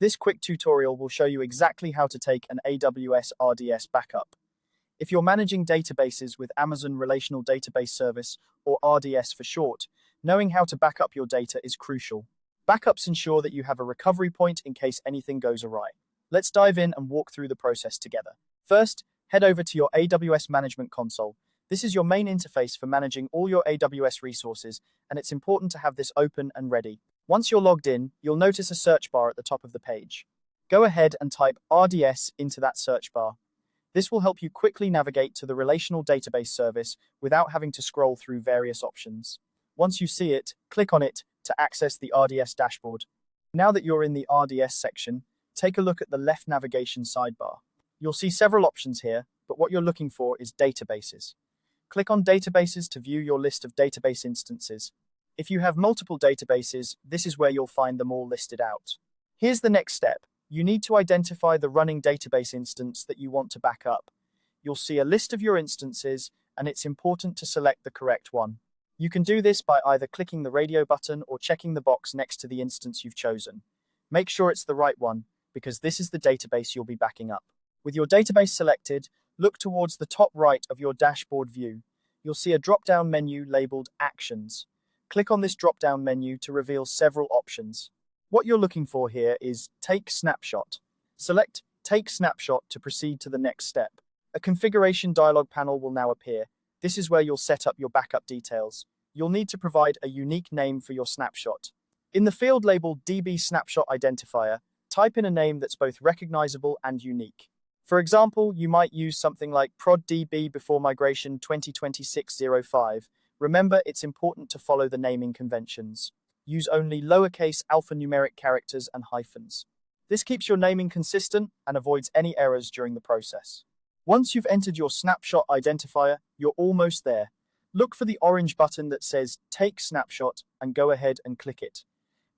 This quick tutorial will show you exactly how to take an AWS RDS backup. If you're managing databases with Amazon Relational Database Service, or RDS for short, knowing how to back up your data is crucial. Backups ensure that you have a recovery point in case anything goes awry. Let's dive in and walk through the process together. First, head over to your AWS Management Console. This is your main interface for managing all your AWS resources, and it's important to have this open and ready. Once you're logged in, you'll notice a search bar at the top of the page. Go ahead and type RDS into that search bar. This will help you quickly navigate to the Relational Database Service without having to scroll through various options. Once you see it, click on it to access the RDS dashboard. Now that you're in the RDS section, take a look at the left navigation sidebar. You'll see several options here, but what you're looking for is databases. Click on Databases to view your list of database instances. If you have multiple databases, this is where you'll find them all listed out. Here's the next step. You need to identify the running database instance that you want to back up. You'll see a list of your instances, and it's important to select the correct one. You can do this by either clicking the radio button or checking the box next to the instance you've chosen. Make sure it's the right one, because this is the database you'll be backing up. With your database selected, look towards the top right of your dashboard view. You'll see a drop-down menu labeled Actions. Click on this drop-down menu to reveal several options. What you're looking for here is Take Snapshot. Select Take Snapshot to proceed to the next step. A configuration dialog panel will now appear. This is where you'll set up your backup details. You'll need to provide a unique name for your snapshot. In the field labeled DB Snapshot Identifier, type in a name that's both recognizable and unique. For example, you might use something like ProdDB before migration 2026-05. Remember, it's important to follow the naming conventions. Use only lowercase alphanumeric characters and hyphens. This keeps your naming consistent and avoids any errors during the process. Once you've entered your snapshot identifier, you're almost there. Look for the orange button that says Take Snapshot and go ahead and click it.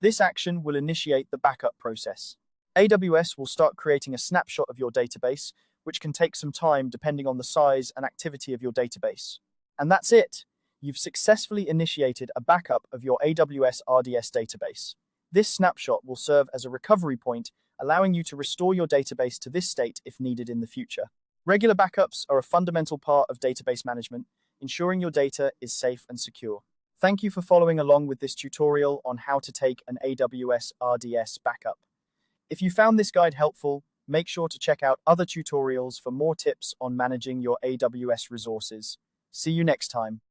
This action will initiate the backup process. AWS will start creating a snapshot of your database, which can take some time depending on the size and activity of your database. And that's it. You've successfully initiated a backup of your AWS RDS database. This snapshot will serve as a recovery point, allowing you to restore your database to this state if needed in the future. Regular backups are a fundamental part of database management, ensuring your data is safe and secure. Thank you for following along with this tutorial on how to take an AWS RDS backup. If you found this guide helpful, make sure to check out other tutorials for more tips on managing your AWS resources. See you next time.